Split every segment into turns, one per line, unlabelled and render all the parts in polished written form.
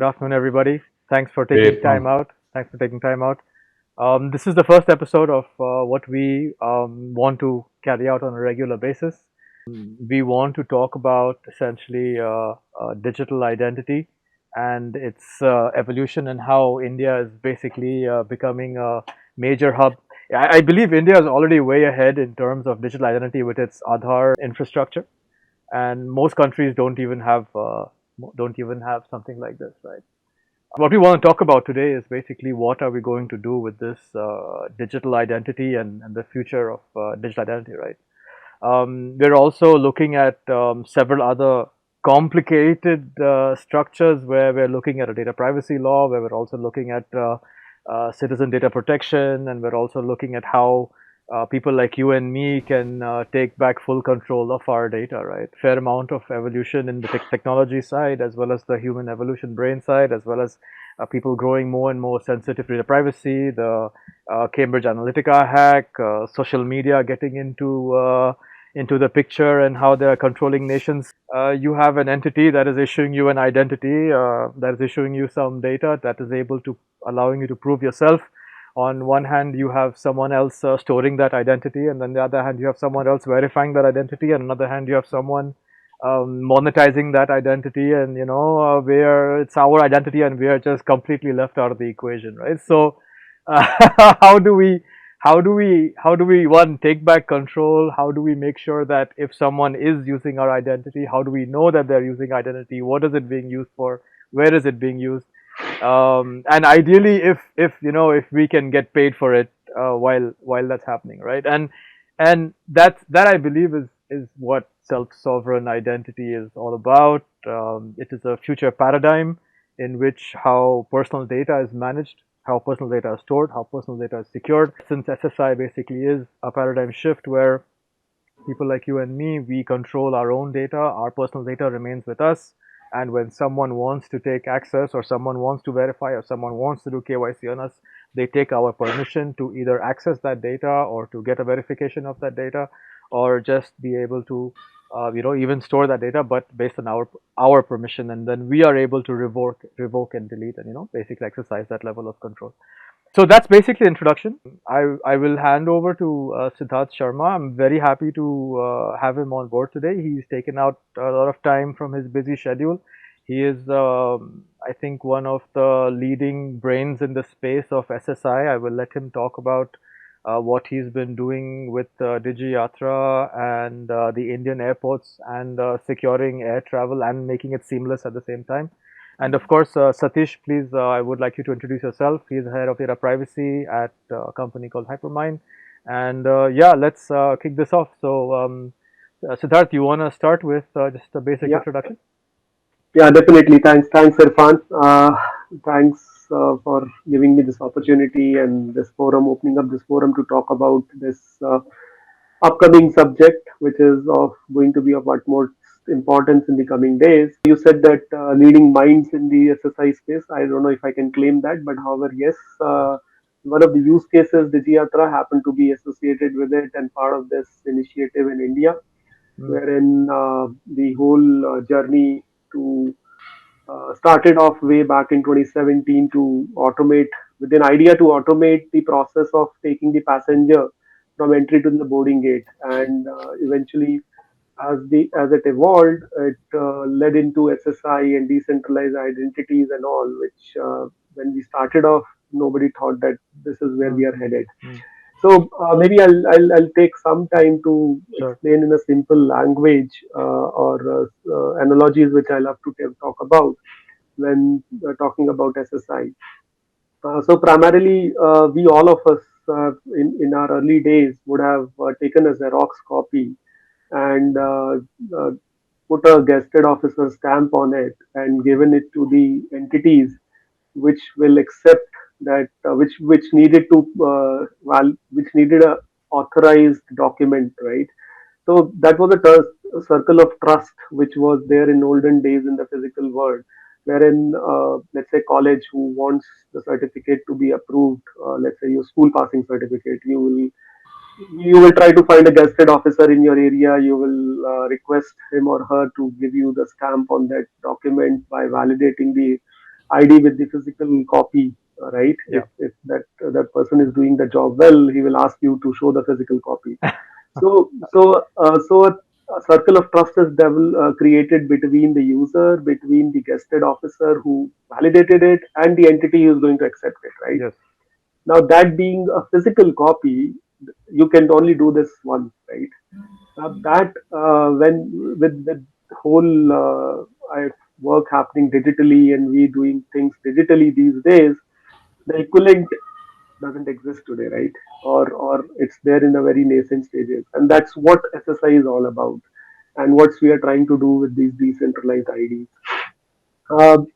afternoon, everybody. Thanks for
Hey,
taking time out. Thanks for taking time out. This is the first episode of what we want to carry out on a regular basis. We want to talk about essentially digital identity and its evolution and how India is basically becoming a major hub. I believe India is already way ahead in terms of digital identity with its Aadhaar infrastructure, and most countries don't even have something like this, right? What we want to talk about today is basically what are we going to do with this digital identity and the future of digital identity, right? We're also looking at several other complicated structures where we're looking at a data privacy law, where we're also looking at citizen data protection, and we're also looking at how people like you and me can take back full control of our data, right? Fair amount of evolution in the technology side, as well as the human evolution brain side, as well as people growing more and more sensitive to data privacy, the Cambridge Analytica hack, social media getting into the picture, and how they're controlling nations. You have an entity that is issuing you an identity, that is issuing you some data that is able to allowing you to prove yourself. On one hand, you have someone else storing that identity, and on the other hand, you have someone else verifying that identity, and on the other hand, you have someone monetizing that identity, and where it's our identity, and we are just completely left out of the equation, right? So, how do we one, take back control? How do we make sure that if someone is using our identity, how do we know that they're using identity? What is it being used for? Where is it being used? And ideally, if we can get paid for it while that's happening, right? And that I believe is what self-sovereign identity is all about. It is a future paradigm in which how personal data is managed, how personal data is stored, how personal data is secured. Since SSI basically is a paradigm shift where people like you and me, we control our own data, our personal data remains with us. And when someone wants to take access, or someone wants to verify, or someone wants to do KYC on us, they take our permission to either access that data, or to get a verification of that data, or just be able to even store that data, but based on our permission, and then we are able to revoke and delete, and basically exercise that level of control. So that's basically the introduction. I will hand over to Siddharth Sharma. I'm very happy to have him on board today. He's taken out a lot of time from his busy schedule. He is, I think, one of the leading brains in the space of SSI. I will let him talk about what he's been doing with Digi Yatra and the Indian airports, and securing air travel and making it seamless at the same time. And of course, Satish, please, I would like you to introduce yourself. He's the head of data privacy at a company called Hypersign. And yeah, let's kick this off. So, Siddharth, you want to start with just a basic
Yeah,
introduction?
yeah, definitely. Thanks, Irfan. Thanks for giving me this opportunity and this forum, opening up this forum to talk about this upcoming subject, which is of going to be of utmost importance in the coming days. You said that leading minds in the SSI space. I don't know if I can claim that, but however, yes, one of the use cases, DigiYatra, happened to be associated with it and part of this initiative in India,
Mm,
wherein the whole journey to started off way back in 2017 to automate, with an idea to automate the process of taking the passenger from entry to the boarding gate, and eventually, as it evolved, it led into SSI and decentralized identities and all, which when we started off, nobody thought that this is where we
mm,
are headed.
mm.
So maybe I'll take some time to
Sure.
explain in a simple language or analogies which I love to talk about when talking about SSI. So primarily, we all of us in our early days would have taken a Xerox copy and put a gazetted officer stamp on it and given it to the entities which will accept that which needed to which needed a authorized document, right? So that was a circle of trust which was there in olden days in the physical world, wherein let's say college who wants the certificate to be approved, let's say your school passing certificate, you will try to find a gazetted officer in your area. You will request him or her to give you the stamp on that document by validating the ID with the physical copy, right?
Yeah.
If that person is doing the job well, he will ask you to show the physical copy. So a circle of trust is created between the user, between the guested officer who validated it, and the entity who is going to accept it, right?
Yes.
Now, that being a physical copy, you can only do this once, right? That when with whole work happening digitally and we doing things digitally these days, the equivalent doesn't exist today, right? Or it's there in a very nascent stages, and
Yeah.
that's what SSI is all about, and what we are trying to do with these decentralized IDs.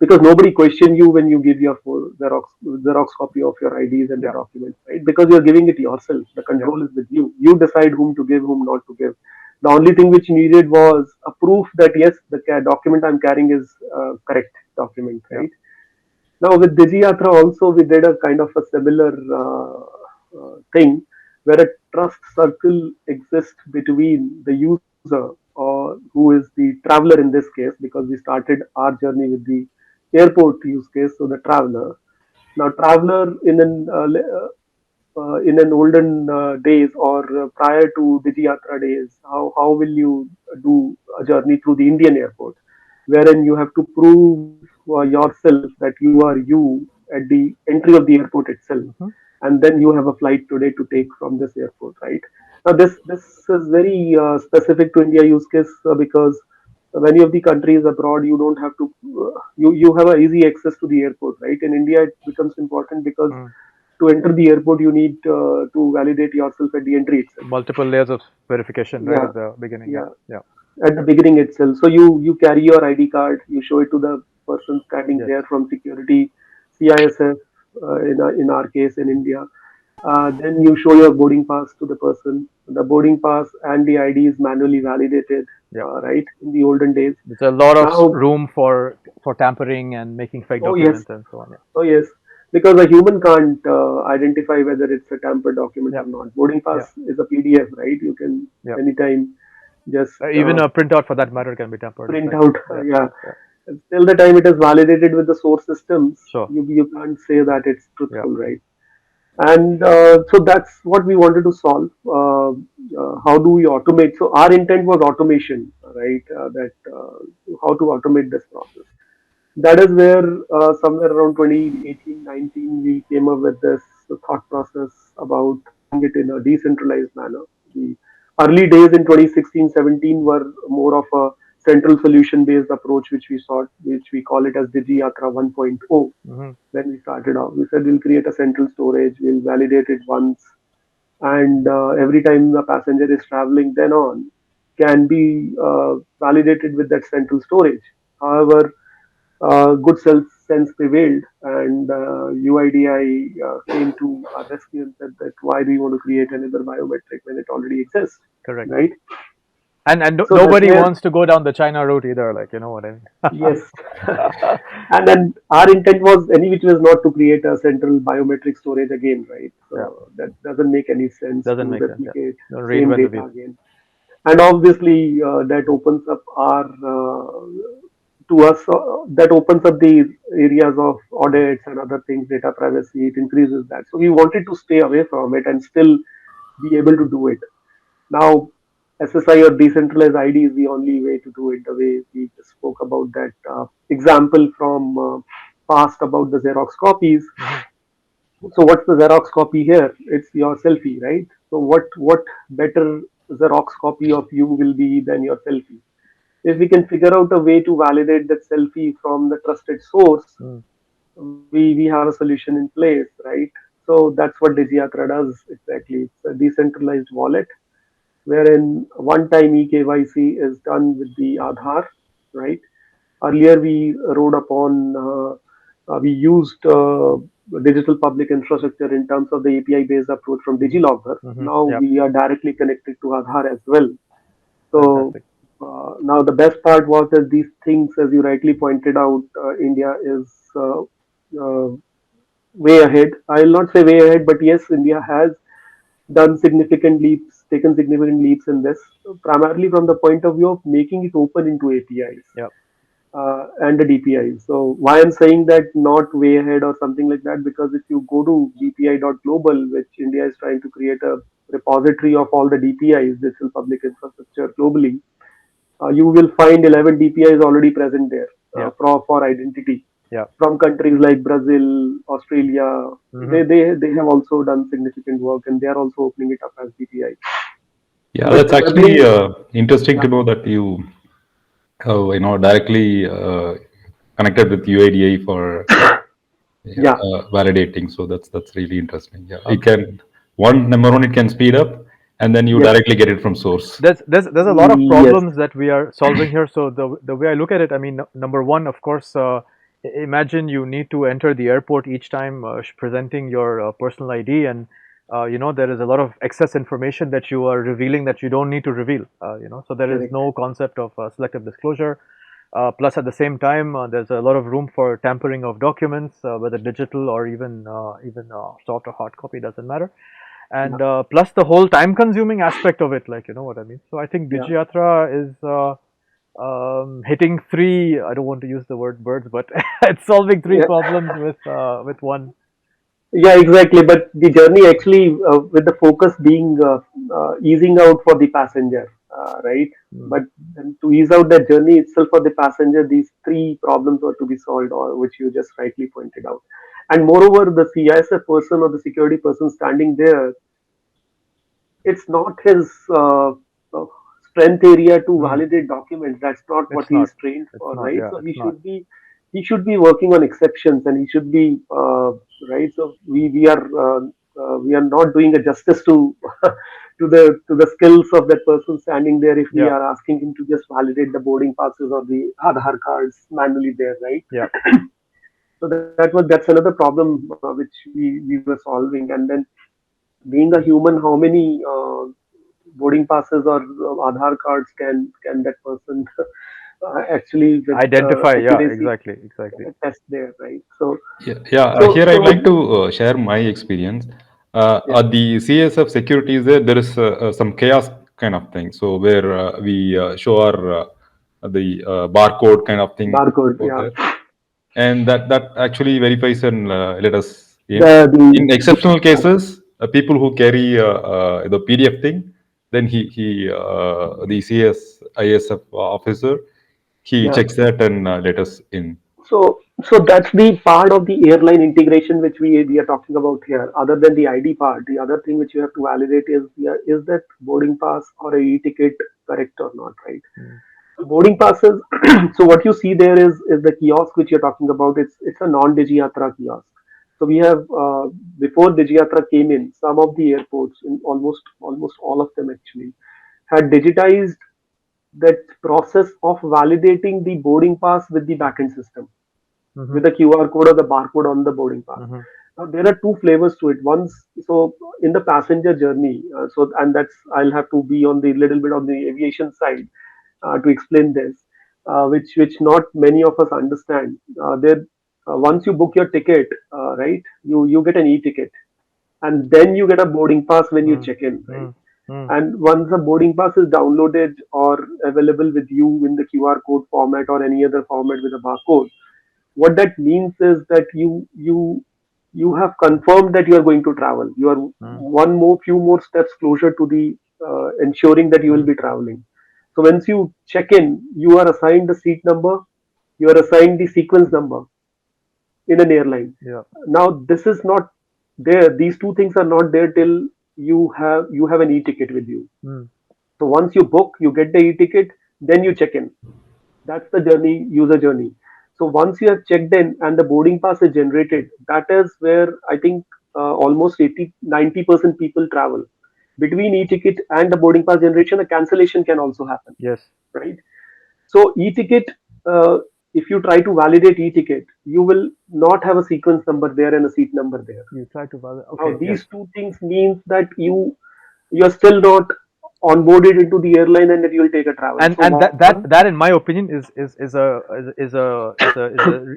Because nobody question you when you give your full Xerox copy of your IDs and the
Yeah.
documents, right? Because you're giving it yourself. The
Yeah.
control is with you. You decide whom to give, whom not to give. The only thing which needed was a proof that yes, the document I'm carrying is correct document,
Yeah.
right? Now with DigiYatra also we did a kind of a similar thing where a trust circle exists between the user or who is the traveler in this case, because we started our journey with the airport use case. So the traveler, now traveler in an olden days or prior to DigiYatra days, how will you do a journey through the Indian airport, wherein you have to prove yourself that you are you at the entry of the airport itself,
Hmm.
and then you have a flight today to take from this airport, right? Now this is very specific to India use case, because many of the countries abroad you don't have to you have a easy access to the airport, right? In India it becomes important because
Mm.
to enter the airport you need to validate yourself at the entry itself.
Multiple layers of verification, right,
Yeah,
at the beginning. Yeah.
yeah,
Yeah.
at the beginning itself. So you carry your ID card, you show it to the person standing
Yes.
there from security, CISF, in our case in India. Then you show your boarding pass to the person. The boarding pass and the ID is manually validated,
Yeah.
right? In the olden days.
There's a lot of
Now,
room for tampering and making fake
oh yes,
documents and so on. Yeah.
oh yes, because a human can't identify whether it's a tampered document
Yeah.
or not. Boarding
Yeah.
pass is a PDF, right? You can
Yeah.
anytime just
Even a printout for that matter can be tampered,
print
right?
out.
Yeah.
Yeah,
Yeah.
till the time it is validated with the source systems,
Sure.
you can't say that it's
Yeah.
truthful, right? And so that's what we wanted to solve. How do we automate? So our intent was automation, right? That how to automate this process. That is where somewhere around 2018-19 we came up with this thought process about doing it in a decentralized manner. The early days in 2016-17 were more of a central solution based approach, which we sought, which we call it as DigiYatra 1.0.
Hmm.
When we started off, we said we'll create a central storage, we'll validate it once, and every time the passenger is traveling, then on can be validated with that central storage. However, good self sense prevailed, and UIDI came to our rescue and said that why do you want to create another biometric when it already exists,
Correct.
right?
And
So that's
nobody
where,
wants to go down the China route either. Like, you know what I mean?
yes. And then our intent was any which was not to create a central biometric storage again, right?
Yeah.
So that doesn't make any sense
Doesn't
to
make sense. Yeah.
replicate
Don't
same
reinvent the
data
wheel.
again. And obviously that opens up our to us that opens up the areas of audits and other things, data privacy. It increases that. So we wanted to stay away from it and still be able to do it. Now, SSI or decentralized ID is the only way to do it. The way we just spoke about that example from past about the Xerox copies.
Hmm.
So what's the Xerox copy here? It's your selfie, right? So what better Xerox copy of you will be than your selfie? If we can figure out a way to validate that selfie from the trusted source,
Mm.
we have a solution in place, right? So that's what DigiYatra does exactly. It's a decentralized wallet wherein one-time eKYC is done with the Aadhaar, right? Earlier we rode upon, we used digital public infrastructure in terms of the API-based approach from
Hmm.
DigiLocker.
Hmm.
Now
Yeah.
we are directly connected to Aadhaar as well. So
Fantastic.
now the best part was that these things, as you rightly pointed out, India is uh, way ahead. I'll not say way ahead, but yes, India has done significant leaps, taken significant leaps in this, primarily from the point of view of making it open into APIs.
Yeah.
and the DPI. So why I'm saying that not way ahead or something like that, because if you go to DPI.global, which India is trying to create a repository of all the DPIs, digital public infrastructure globally, you will find 11 DPIs already present there
Yeah.
for identity
Yeah.
from countries like Brazil, Australia.
Mm-hmm.
They have also done significant work, and they are also opening it up as DPI.
Yeah,
But
that's actually
probably,
interesting
yeah,
to know that directly connected with UIDI for
yeah,
validating. So that's really interesting. Yeah, it
Okay.
can one number one, it can speed up, and then you
yes,
directly get it from source.
There's a lot of
yes,
problems that we are solving here. So the way I look at it, I mean, number one, of course, imagine you need to enter the airport each time presenting your personal ID, and there is a lot of excess information that you are revealing that you don't need to reveal. So there is
correct.
no concept of selective disclosure. Plus, at the same time, there's a lot of room for tampering of documents, whether digital or even soft or hard copy, doesn't matter.
Yeah,
And plus the whole time consuming aspect of it, like, you know what I mean. So I think
yeah,
DigiYatra is hitting three, I don't want to use the word birds, but it's solving three
yeah.
problems with one.
Yeah, exactly. But the journey actually, with the focus being easing out for the passenger, right?
Mm.
But then to ease out that journey itself for the passenger, these three problems were to be solved, or which you just rightly pointed out. And moreover, the CISF person or the security person standing there, it's not his strength area to
Mm.
validate documents. That's not what
It's
he
not.
is trained
It's
for,
not.
right?
Yeah,
So
it's not.
he should be working on exceptions, and he should be right. So we are not doing a justice to to the skills of that person standing there if we
Yeah,
are asking him to just validate the boarding passes or the Aadhaar cards manually there, right?
yeah.
So that's another problem which we were solving. And then being a human, how many boarding passes or Aadhaar cards can that person actually with
Identify. Yeah,
accuracy
exactly, exactly.
test there, right? So
Yeah, yeah.
so
Here I'd
so
like to share my experience.
yeah,
At the CSF security is there is some chaos kind of thing. So where we show our the barcode kind of thing
barcode,
over
yeah,
there, and that actually verifies and let us in.
the
In exceptional
yeah,
cases, people who carry the PDF thing, then he the CS ISF officer, he
yeah.
checks that and let us in.
So that's the part of the airline integration which we are talking about here. Other than the ID part, the other thing which you have to validate is, yeah, is that boarding pass or a e-ticket correct or not, right?
Mm.
So boarding passes. So what you see there is the kiosk which you're talking about. It's a non-Digi Yatra kiosk. So we have before Digi Yatra came in, some of the airports, in almost all of them actually, had digitized that process of validating the boarding pass with the backend system,
Mm-hmm.
with the QR code or the barcode on the boarding pass.
Mm-hmm.
Now there are two flavors to it. One's so in the passenger journey. And that's I'll have to be on the little bit on the aviation side to explain this, which not many of us understand. There, once you book your ticket, right, you get an e-ticket, and then you get a boarding pass when you
Mm.
check in, right?
Mm. Mm.
And once the boarding pass is downloaded or available with you in the QR code format or any other format with a barcode, what that means is that you have confirmed that you are going to travel. You are
Mm.
few more steps closer to the ensuring that you will
Mm.
be traveling. So once you check in, you are assigned the seat number, you are assigned the sequence number in an airline.
Yeah.
Now this is not there. These two things are not there till you have an e-ticket with you.
Mm.
So once you book, you get the e-ticket, then you check in. That's the journey, user journey. So once you have checked in and the boarding pass is generated, that is where I think almost 80-90% people travel. Between e-ticket and the boarding pass generation, a cancellation can also happen,
Yes.
right? So e-ticket, uh, if you try to validate e-ticket, you will not have a sequence number there and a seat number there.
You try to validate.
Now
Okay. Yes.
these two things means that you're still not onboarded into the airline and that you will take a travel. So
And that
one,
in my opinion is a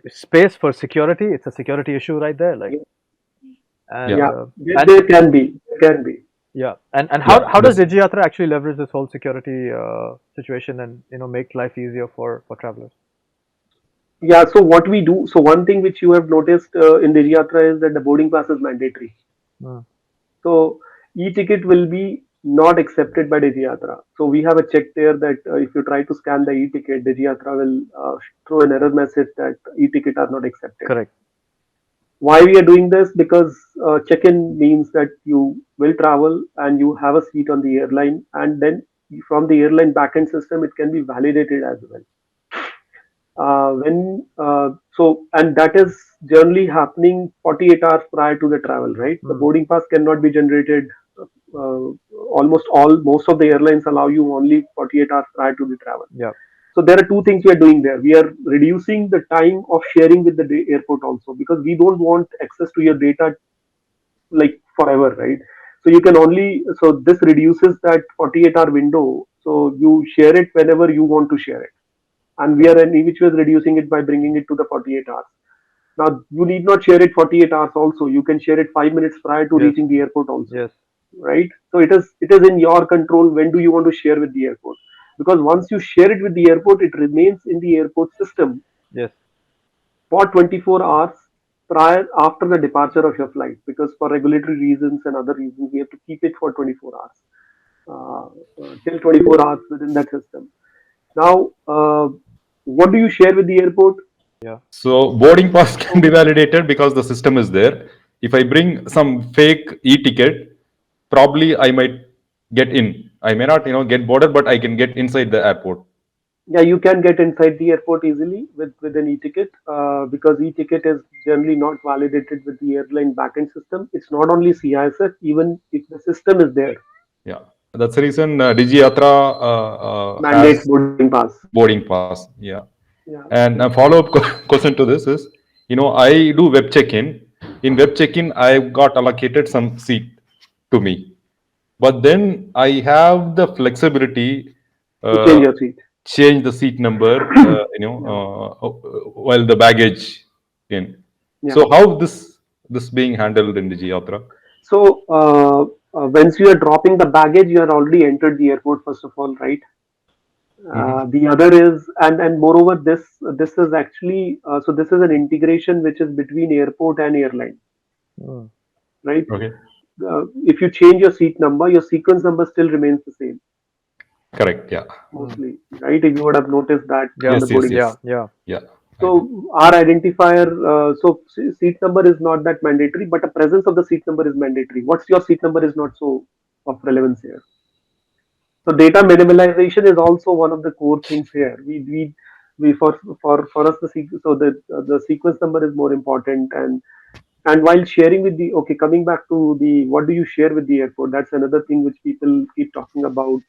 space for security. It's a security issue right there, like.
Yeah,
and
yeah,
uh,
there,
and
there can be, there can be.
yeah, and
yeah.
how does
This
DigiYatra actually leverage this whole security situation and make life easier for travelers?
Yeah, so what we do, so one thing which you have noticed in DigiYatra is that the boarding pass is mandatory.
Mm.
So e-ticket will be not accepted by DigiYatra. So we have a check there that if you try to scan the e-ticket, DigiYatra will throw an error message that e-ticket are not accepted.
Correct.
Why we are doing this? Because check-in means that you will travel and you have a seat on the airline, and then from the airline backend system, it can be validated as well. When so and that is generally happening 48 hours prior to the travel, right? The
Mm.
boarding pass cannot be generated. Uh, most of the airlines allow you only 48 hours prior to the travel.
Yeah.
So there are two things we are doing there. We are reducing the time of sharing with the airport also, because we don't want access to your data like forever, right? So you can only, so this reduces that 48-hour window. So you share it whenever you want to share it, and we
Right.
are in which was reducing it by bringing it to the 48 hours. Now you need not share it 48 hours also. You can share it 5 minutes prior to
Yes.
reaching the airport also,
Yes.
right? So it is in your control when do you want to share with the airport, because once you share it with the airport, it remains in the airport system
Yes.
for 24 hours prior after the departure of your flight, because for regulatory reasons and other reasons we have to keep it for 24 hours, till 24 hours within that system. Now, what do you share with the airport?
Yeah.
So boarding pass can be validated because the system is there. If I bring some fake e-ticket, probably I might get in. I may not, get boarded, but I can get inside the airport.
Yeah, you can get inside the airport easily with an e-ticket, because e-ticket is generally not validated with the airline backend system. It's not only CISF, even if the system is there,
Yeah, that's the reason DigiYatra
mandates
has
boarding pass.
boarding pass. Yeah,
Yeah.
and a follow-up question to this is, I do web check-in. In web check-in, I've got allocated some seat to me, but then I have the flexibility
To
uh,
change your seat.
change the seat number,
Yeah.
while the baggage in.
Yeah.
So how this being handled in DigiYatra?
So once you are dropping the baggage, you are already entered the airport first of all, right?
Hmm.
The other is, and moreover, this is actually so this is an integration which is between airport and airline,
Mm.
right?
Okay,
If you change your seat number, your sequence number still remains the same,
correct. Yeah.
Mm.
mostly, right? If you would have noticed that
Yeah.
in the
Yes. Yes.
boarding
Yeah.
pass.
Yes.
Yeah.
Yeah. I did.
So our identifier, seat number is not that mandatory, but the presence of the seat number is mandatory. What's your seat number is not so of relevance here. So data minimalization is also one of the core things here. We for us the sequence number is more important, and while sharing with the, okay, coming back to the what do you share with the airport, that's another thing which people keep talking about,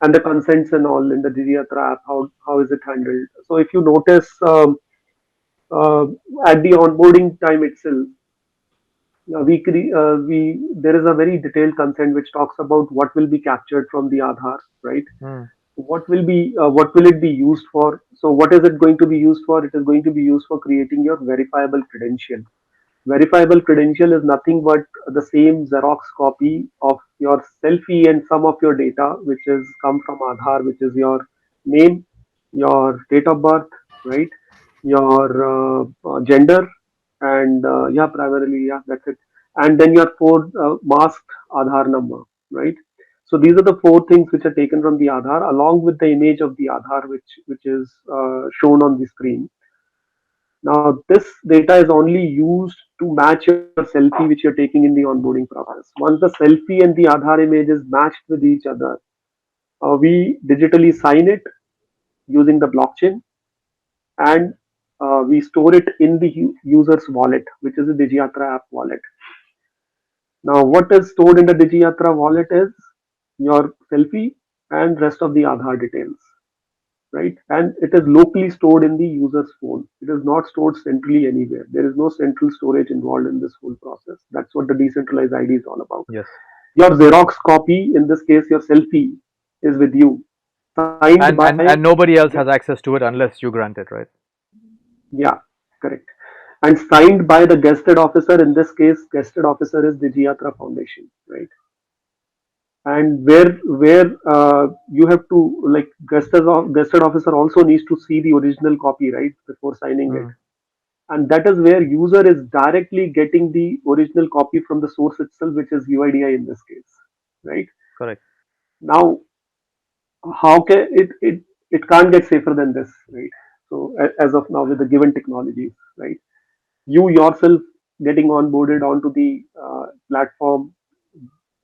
and the consents and all in the DigiYatra app, how is it handled? So if you notice, uh, at the onboarding time itself, we there is a very detailed consent which talks about what will be captured from the Aadhaar, right?
Mm.
What will it be used for? So what is it going to be used for? It is going to be used for creating your verifiable credential. Verifiable credential is nothing but the same Xerox copy of your selfie and some of your data, which is come from Aadhaar, which is your name, your date of birth, right? Your gender, and yeah, primarily, yeah, that's it. And then your four masked Aadhaar number, right? So these are the four things which are taken from the Aadhaar, along with the image of the Aadhaar, which is shown on the screen. Now, this data is only used to match your selfie which you're taking in the onboarding process. Once the selfie and the Aadhaar image is matched with each other, we digitally sign it using the blockchain, and we store it in the user's wallet, which is the DigiYatra app wallet. Now, what is stored in the DigiYatra wallet is your selfie and rest of the Aadhaar details, right? And it is locally stored in the user's phone. It is not stored centrally anywhere. There is no central storage involved in this whole process. That's what the decentralized ID is all about.
Yes.
Your Xerox copy, in this case, your selfie, is with you, signed by,
And nobody else has access to it unless you grant it, right?
yeah, correct. And signed by the guested officer. In this case, guested officer is the DigiYatra Foundation, right? and where you have to, like, guested officer also needs to see the original copy, right, before signing it.
Mm.
And that is where user is directly getting the original copy from the source itself, which is UIDI in this case, right?
Correct.
Now, how can it can't get safer than this, right? So as of now, with the given technologies, right, you yourself getting onboarded onto the platform,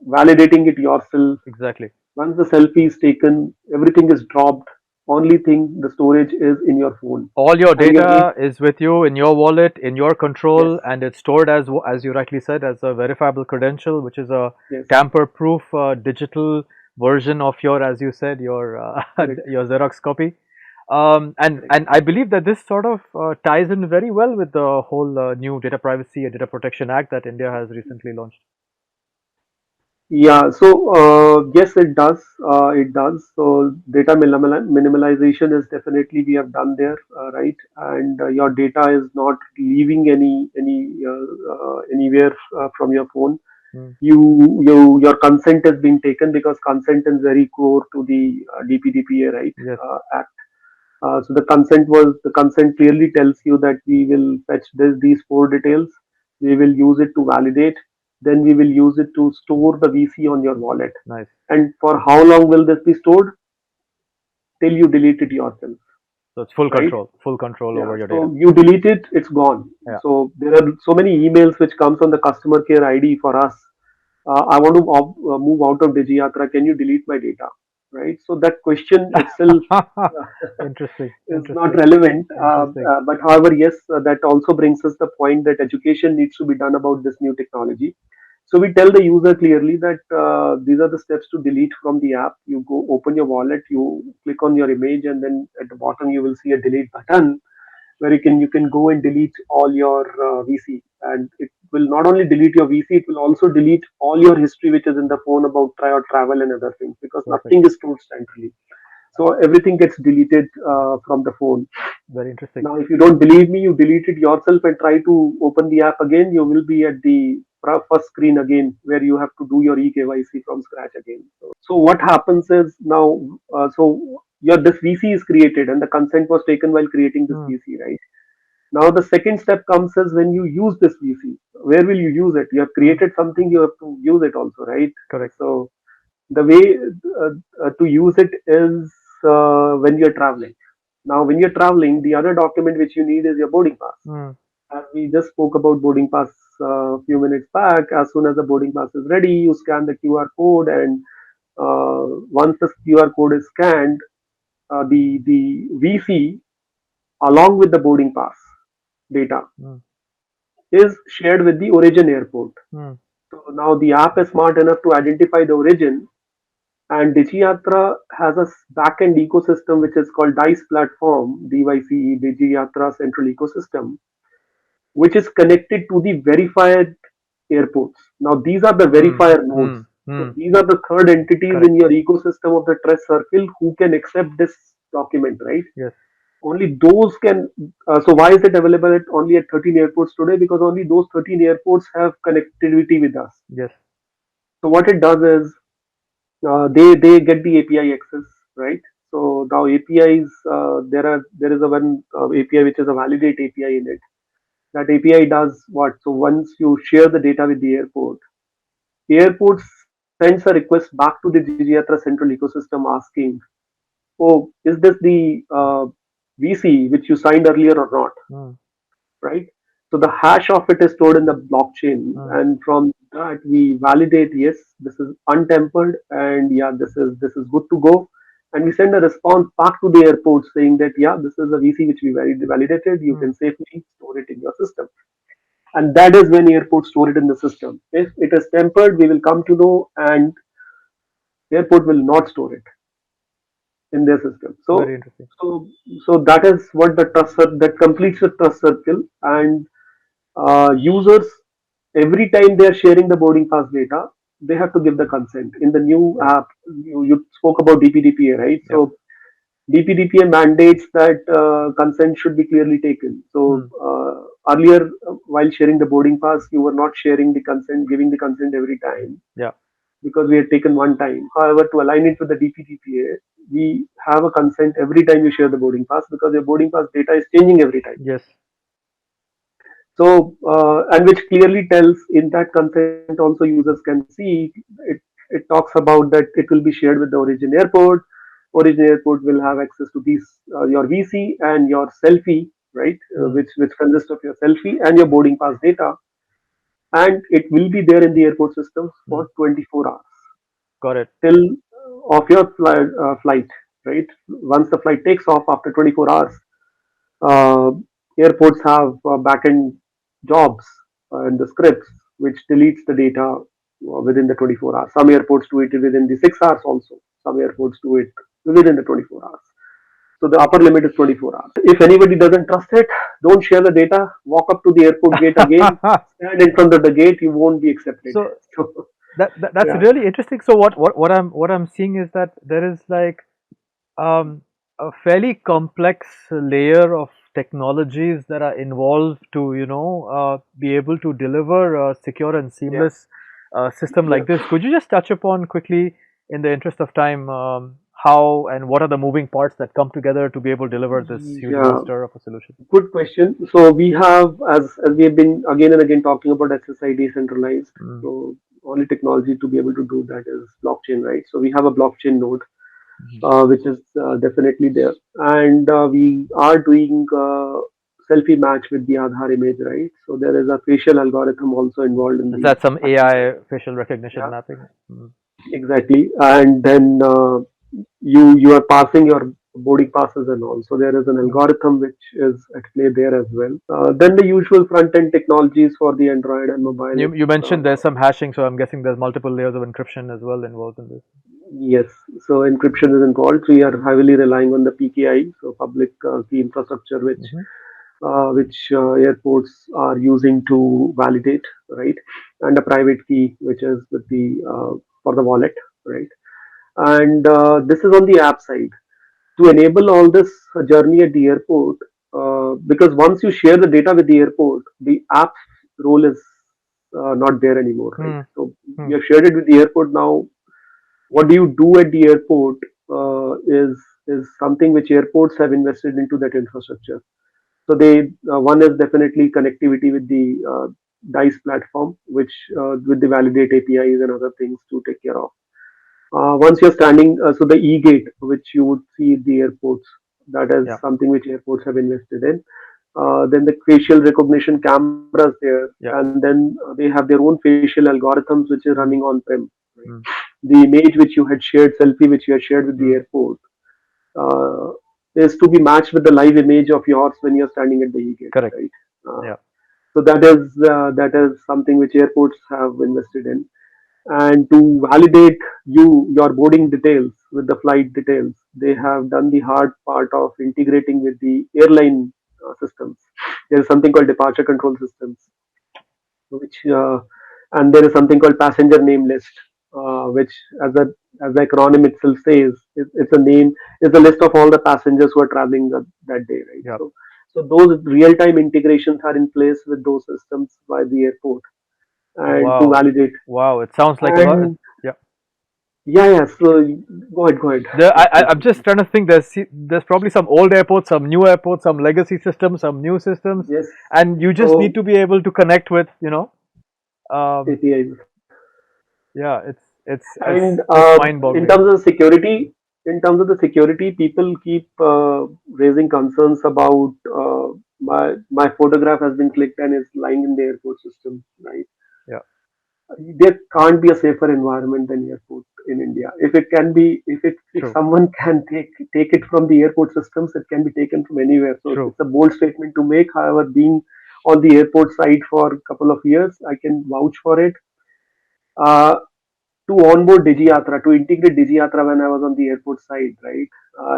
validating it yourself.
Exactly.
Once the selfie is taken, everything is dropped. Only thing, the storage is in your phone,
All your
and your
data is with you in your wallet, in your
yes,
control, and it's stored as you rightly said, as a verifiable credential, which is a
yes,
tamper-proof digital version of your, as you said, your
correct,
your Xerox copy. And
correct.
I believe that this sort of ties in very well with the whole new Data Privacy and Data Protection Act that India has recently launched.
Yeah, so yes, it does. It does. So data minimalization is definitely we have done there, right? And your data is not leaving anywhere from your phone.
Mm.
Your consent has been taken, because consent is very core to the DPDPA, right?
Yes,
Act. So the consent clearly tells you that we will fetch these four details. We will use it to validate. Then we will use it to store the VC on your wallet.
nice.
And for how long will this be stored? Till you delete it yourself,
So it's
right?
full control
Yeah.
over your data.
So you delete it, it's gone.
Yeah.
So there are so many emails which comes on the customer care ID for us. I want to move out of DigiYatra. Can you delete my data? Right. So that question itself
Interesting,
is not
interesting,
relevant.
interesting.
But however, yes, that also brings us the point that education needs to be done about this new technology. So we tell the user clearly that these are the steps to delete from the app. You go open your wallet, you click on your image, and then at the bottom you will see a delete button where you can go and delete all your VC, and it will not only delete your VC, it will also delete all your history which is in the phone about travel and other things, because
Perfect.
nothing is stored centrally. So everything gets deleted from the phone.
Very interesting.
Now, if you don't believe me, you delete it yourself and try to open the app again. You will be at the first screen again, where you have to do your eKYC from scratch again. So what happens is now, so your this VC is created and the consent was taken while creating this
Hmm.
VC, right? Now the second step comes is when you use this VC. Where will you use it? You have
Hmm.
created something, you have to use it also, right?
Correct.
So the way to use it is when you're traveling. Now, when you're traveling, the other document which you need is your boarding pass.
Hmm.
As we just spoke about boarding pass a few minutes back, as soon as the boarding pass is ready, you scan the QR code, and once the QR code is scanned, the VC along with the boarding pass data
Hmm.
is shared with the origin airport.
Hmm.
So now the app is smart enough to identify the origin. And DigiYatra has a backend ecosystem which is called DICE platform, DYCE, DigiYatra Central Ecosystem, which is connected to the verified airports. Now, these are the
Hmm.
verifier nodes.
Hmm.
So,
Hmm.
these are the third entities in
Correct.
your ecosystem of the trust circle who can accept this document, right?
Yes.
Only those can. So, why is it available only at 13 airports today? Because only those 13 airports have connectivity with us.
Yes.
So, what it does is they get the API access, right? So now APIs, there is a one API which is a validate API in it. That API does what? So once you share the data with the airport sends a request back to the DigiYatra central ecosystem asking, "Oh, is this the VC which you signed earlier or not?"
Hmm.
Right? So the hash of it is stored in the blockchain,
Hmm.
and from that we validate, yes, this is untempered, and yeah, this is good to go, and we send a response back to the airport saying that yeah, this is a VC which we validated. You
Hmm.
can safely store it in your system, and that is when airports store it in the system. If it is tempered, we will come to know, and airport will not store it in their system.
Very
So
interesting.
so so that is what that completes the trust circle. And users, every time they are sharing the boarding pass data, they have to give the consent. In the new
Yeah.
app, you spoke about DPDPA, right?
Yeah.
So DPDPA mandates that consent should be clearly taken. So
Hmm.
earlier, while sharing the boarding pass, you were not sharing the consent, giving the consent every time.
Yeah.
because we had taken one time. However, to align it with the DPDPA, we have a consent every time you share the boarding pass, because your boarding pass data is changing every time.
Yes.
So, and which clearly tells in that consent also users can see it talks about that it will be shared with the origin airport. Origin airport will have access to these your VC and your selfie, right? Which consists of your selfie and your boarding pass data, and it will be there in the airport systems for 24 hours
Got it.
till of your flight, right? Once the flight takes off after 24 hours, uh, airports have backend jobs and the scripts which deletes the data within the 24 hours. Some airports do it within the 6 hours also. Some airports do it within the 24 hours. So the upper limit is 24 hours. If anybody doesn't trust it, don't share the data. Walk up to the airport gate again, stand in front of the gate. You won't be accepted.
So
So,
that's
yeah.
really interesting. So what I'm seeing is that there is like a fairly complex layer of technologies that are involved to be able to deliver a secure and
Yeah.
seamless system
Yeah.
like this. Could you just touch upon quickly, in the interest of time, how and what are the moving parts that come together to be able to deliver this huge
Yeah.
monster of a solution?
Good question. So we have, as we have been again and again talking about SSI decentralized.
Mm.
So only technology to be able to do that is blockchain, right? So we have a blockchain node, which is definitely there, and we are doing selfie match with the Aadhaar image, right? So there is a facial algorithm also involved in
Is
the
that some
matching.
AI facial recognition
Yeah,
mapping? Mm.
exactly. And then you are passing your boarding passes and all. So there is an
Mm.
algorithm which is at play there as well. Then the usual front end technologies for the Android and mobile.
You
It's
mentioned there's some hashing, so I'm guessing there's multiple layers of encryption as well involved in this.
yes. So encryption is involved. We are heavily relying on the PKI, so public key infrastructure,
Hmm.
which airports are using to validate, right? And a private key, which is with the for the wallet, right? And this is on the app side to enable all this journey at the airport. Because once you share the data with the airport, the app role is not there anymore, right?
Hmm.
So
Hmm.
you have shared it with the airport now. What do you do at the airport is something which airports have invested into that infrastructure. So they one is definitely connectivity with the Dice platform, which with the validate APIs and other things to take care of. Once you're standing, so the e-gate, which you would see at the airports, that is
Yeah.
something which airports have invested in. Then the facial recognition cameras there,
Yeah.
and then they have their own facial algorithms which is running
Mm.
on prem. Right?
Mm.
The image which you had shared, selfie which you had shared with the
Mm.
airport, uh, is to be matched with the live image of yours when you're standing at the e-gate,
Correct.
right?
Yeah.
So that is something which airports have invested in, and to validate your boarding details with the flight details, they have done the hard part of integrating with the airline systems. There is something called departure control systems, which and there is something called passenger name list, which as the acronym itself says, it's a name, it's a list of all the passengers who are traveling that day, right?
Yeah.
So those real time integrations are in place with those systems by the airport and to
Wow.
validate.
Wow. It sounds like a lot.
And
Yeah.
yeah. So go ahead.
I'm just trying to think. There's probably some old airports, some new airports, some legacy systems, some new systems,
Yes.
and you just need
So
to be able to connect with, um,
APIs.
yeah. It's
And
it's
in
mind-boggling.
terms of security, people keep raising concerns about my photograph has been clicked and is lying in the airport system, right?
Yeah.
There can't be a safer environment than airport in India. If it can be, if
True.
someone can take it from the airport systems, it can be taken from anywhere. So
True.
it's a bold statement to make. However, being on the airport side for a couple of years, I can vouch for it. Uh, to onboard DigiYatra, to integrate DigiYatra when I was on the airport side, right?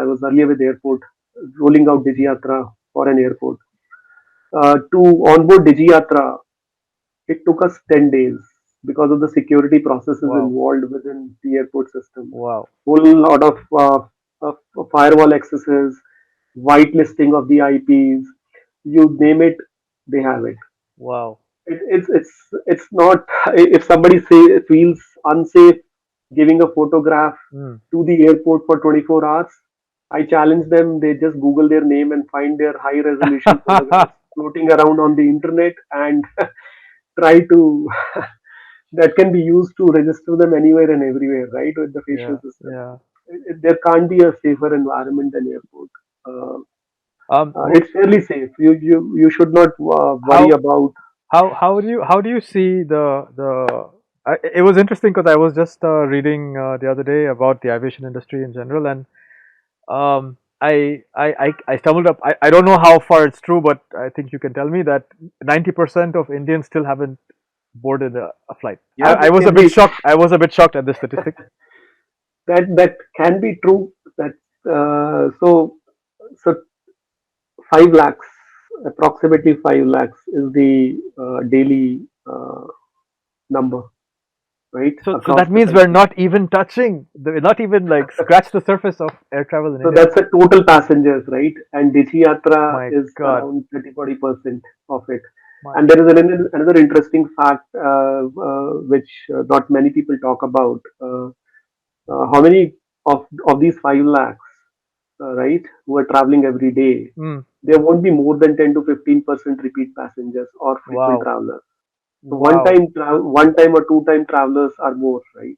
I was earlier with the airport, rolling out DigiYatra for an airport. To onboard DigiYatra, it took us 10 days because of the security processes
Wow.
involved within the airport systems.
Wow.
Whole lot of firewall accesses, whitelisting of the IPs, you name it, they have it.
Wow.
It's not, if somebody feels unsafe giving a photograph to the airport for 24 hours. I challenge them, they just Google their name and find their high resolution photographs floating around on the internet and try to, that can be used to register them anywhere and everywhere, right? With the facial
Yeah,
system.
yeah.
There can't be a safer environment than airport. It's fairly safe. You should not worry
How
about.
how do you see the it was interesting because I was just reading the other day about the aviation industry in general, and I stumbled up. I don't know how far it's true, but I think you can tell me that 90% of Indians still haven't boarded a flight.
Yeah,
I
that
was a
can
bit
be,
shocked. I was a bit shocked at this statistic.
that can be true. That so 5 lakhs, approximately 5 lakhs is the daily number, right,
So
across
that
the
means we're
country.
not even touching, not even like scratch the surface of air travel in
So
India.
that's the total passengers, right? And Digi Yatra
My
is
God,
around 30-40% of it.
my
And there is another interesting fact which not many people talk about. How many of these 5 lakhs, right, who are traveling every day,
mm,
there won't be more than 10 to 15% repeat passengers or frequent
wow,
travelers. So
wow.
one time or two time travelers are more, right?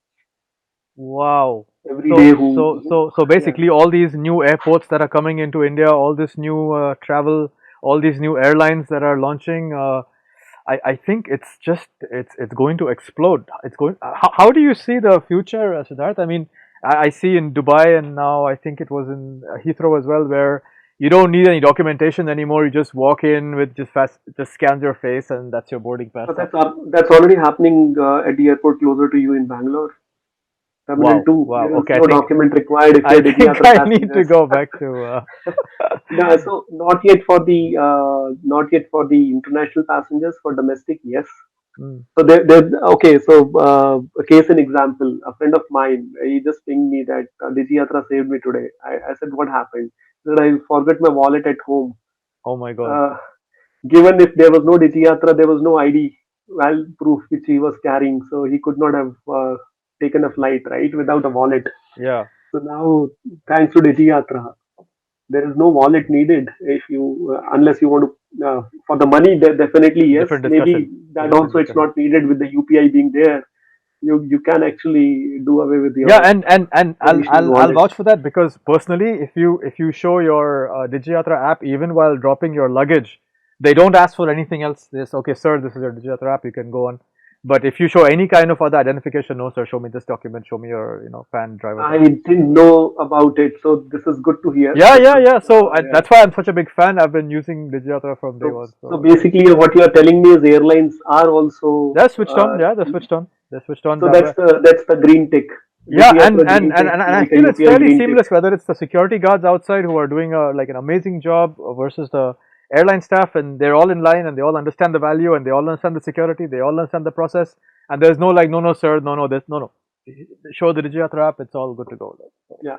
Wow.
Every day
So
yeah.
basically all these new airports that are coming into India, all this new travel, all these new airlines that are launching, I think it's going to explode. It's going. How do you see the future, Siddharth? I mean, I see in Dubai, and now I think it was in Heathrow as well, where you don't need any documentation anymore. You just walk in with just scans your face, and that's your boarding pass.
So that's already happening at the airport closer to you in Bangalore. Terminal
Wow,
2,
wow.
there is
Okay,
no document required if
I
you're
think
DigiYatra
I need to
passengers.
go back to.
Yeah, so not yet for the international passengers. For domestic, yes.
Mm,
So okay. So a case in example, a friend of mine, he just pinged me that DigiYatra saved me today. I said, what happened? He said, I forgot my wallet at home.
oh my God.
Uh, Given if there was no DigiYatra, there was no ID well proof which he was carrying, so he could not have taken a flight, right, without a wallet.
Yeah.
So now, thanks to DigiYatra, there is no wallet needed if you unless you want to for the money. Definitely yes,
Different
maybe
discussion.
that
Different
also it's
discussion.
not needed with the UPI being there. You can actually do away with
Yeah,
your
and
traditional
I'll
wallet.
vouch for that because personally, if you show your DigiYatra app even while dropping your luggage, they don't ask for anything else. They say, okay, sir, this is your DigiYatra app. You can go on. But if you show any kind of other identification, no, sir, show me this document. Show me your PAN driver's
I
license.
didn't know about it, so this is good to hear.
Yeah,
This
yeah,
is
yeah. So
yeah.
that's why I'm such a big fan. I've been using DigiYatra from day
So,
one.
so
So
basically, what you are telling me is airlines are also.
they're switched on. Yeah, they're switched on. They're switched on.
So that's the green tick.
Yeah,
DigiYatra green tick,
and I
like a
feel it's
UPI
fairly
green tick.
seamless whether it's the security guards outside who are doing like an amazing job versus the airline staff, and they're all in line and they all understand the value and they all understand the security, they all understand the process, and there's no like no sir, no this no, show the DigiYatra app, it's all good to go. So,
Yeah,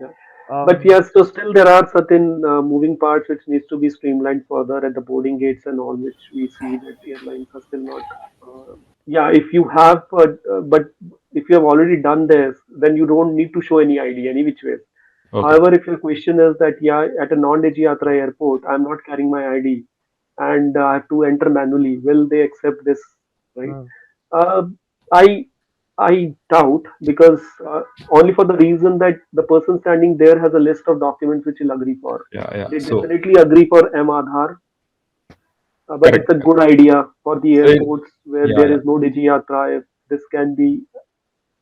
yeah. But
um,
yes, so still there are certain moving parts which needs to be streamlined further at the boarding gates and all, which we see that airlines are still not. Yeah, if you have, but if you have already done this, then you don't need to show any ID any which way.
Okay.
However, if your question is that yeah, at a non-Digi Yatra airport, I'm not carrying my ID and I have to enter manually, will they accept this? Right?
mm,
Uh, I I doubt because only for the reason that the person standing there has a list of documents which he'll agree for.
Yeah, yeah.
They
So
definitely agree for M Aadhaar, but it's
correct.
a good idea for the
So
airports where
yeah,
there
yeah.
is no Digi Yatra. If this can be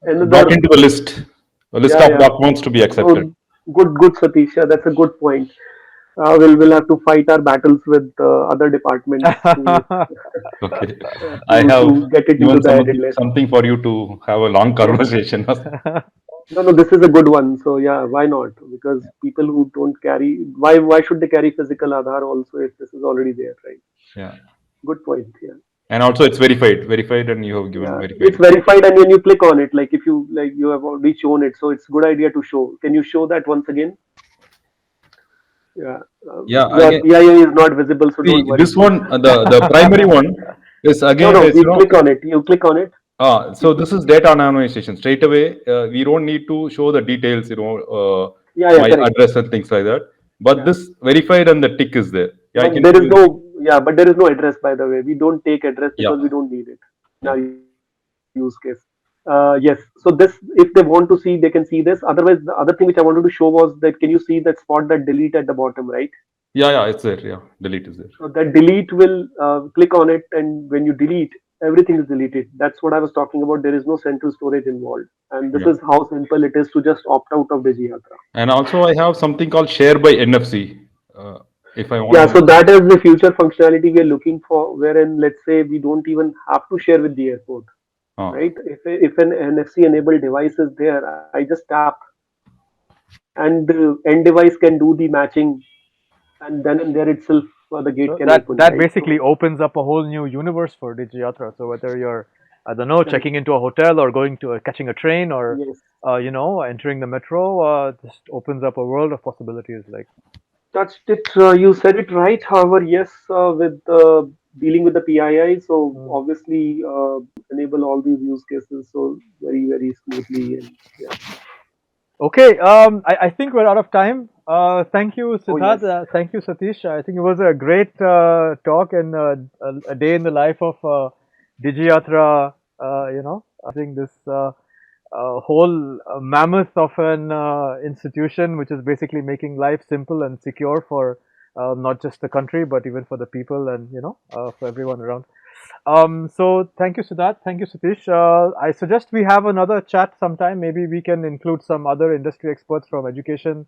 Brought
another,
into a list
yeah,
of
yeah.
documents to be accepted.
So good, Satish. That's a good point. We'll have to fight our battles with other departments
Okay. I
to
have
get it into
given
the added list.
something for you to have a long
Yeah.
conversation.
No, no, this is a good one. So yeah, why not? Because people who don't carry, why should they carry physical Aadhaar also if this is already there, right?
Yeah.
Good point. Yeah,
And also it's verified, and you have given
yeah.
verified.
It's verified, and when you click on it, like if you like, you have already shown it, so it's good idea to show. Can you show that once again? Yeah,
Yeah,
your
again,
PIA is not visible, so don't
see
worry.
this one, the primary one is
No,
again
no,
is
you click on it. You click on it.
So this is data anonymization. Straight away, we don't need to show the details,
Yeah,
my
correct.
address and things like that. But
Yeah.
this verified and the tick is there. Yeah, I
But
can
there
show
is
you.
no, yeah, but there is no address, by the way. We don't take address
Yeah,
because we don't need it in
yeah,
our use case. Yes. So this, if they want to see, they can see this. Otherwise, the other thing which I wanted to show was that can you see that spot, that delete at the bottom, right?
yeah. It's there. Yeah, delete is there.
So that delete will click on it, and when you delete, everything is deleted. That's what I was talking about. There is no central storage involved, and this
Yeah.
is how simple it is to just opt out of DigiYatra.
And also, I have something called share by NFC. Uh, if I want
Yeah,
to.
so that is the future functionality we are looking for, wherein let's say we don't even have to share with the airport,
Uh,
right? If an NFC enabled device is there, I just tap, and the end device can do the matching, and then and there itself the gate
So
can
that
open,
that
right?
basically
So
opens up a whole new universe for DigiYatra. So whether you're, I don't know,
correct.
checking into a hotel or going to catching a train or
Yes.
entering the metro, just opens up a world of possibilities. Like,
Touched it. You said it right. However, yes, with dealing with the PII, so
mm.
obviously enable all these use cases so very smoothly, and yeah.
Okay, I think we're out of time. Thank you,
Oh
Siddharth.
yes.
Thank you, Satish. I think it was a great talk and a day in the life of DigiYatra. I think this whole mammoth of an institution, which is basically making life simple and secure for not just the country, but even for the people and for everyone around. So thank you, Siddharth. Thank you, Satish. I suggest we have another chat sometime. Maybe we can include some other industry experts from education.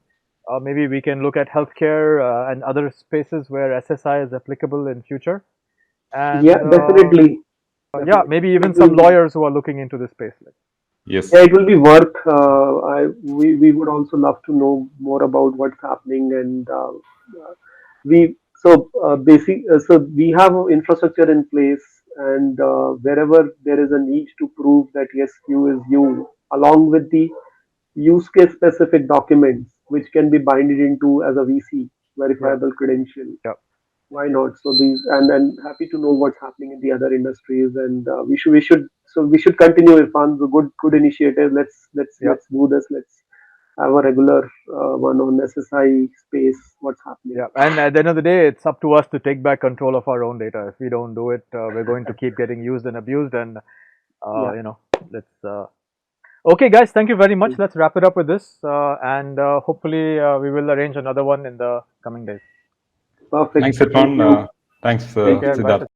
Maybe we can look at healthcare and other spaces where SSI is applicable in future.
Yeah,
And
definitely.
yeah,
Definitely.
maybe even
It
some
will.
lawyers who are looking into this space. Like,
Yeah,
yes.
it will be worth. We would also love to know more about what's happening, and we so we have infrastructure in place, and wherever there is a need to prove that yes, you is you, along with the use case specific documents which can be binded into as a VC
yeah,
verifiable credential.
yeah,
Why not? So these, and happy to know what's happening in the other industries, and we should continue, Irfan. The good initiative.
yeah.
Let's do this. Let's have a regular one on SSI space. What's happening?
Yeah, and at the end of the day, it's up to us to take back control of our own data. If we don't do it, we're going to keep getting used and abused. And
Yeah.
let's. Okay, guys, thank you very much. Let's wrap it up with this, and hopefully we will arrange another one in the coming days.
Perfect.
Thanks,
Thank
Irfan.
you.
Thanks,
Take
Thank
care.
you.
Bye.
Siddharth.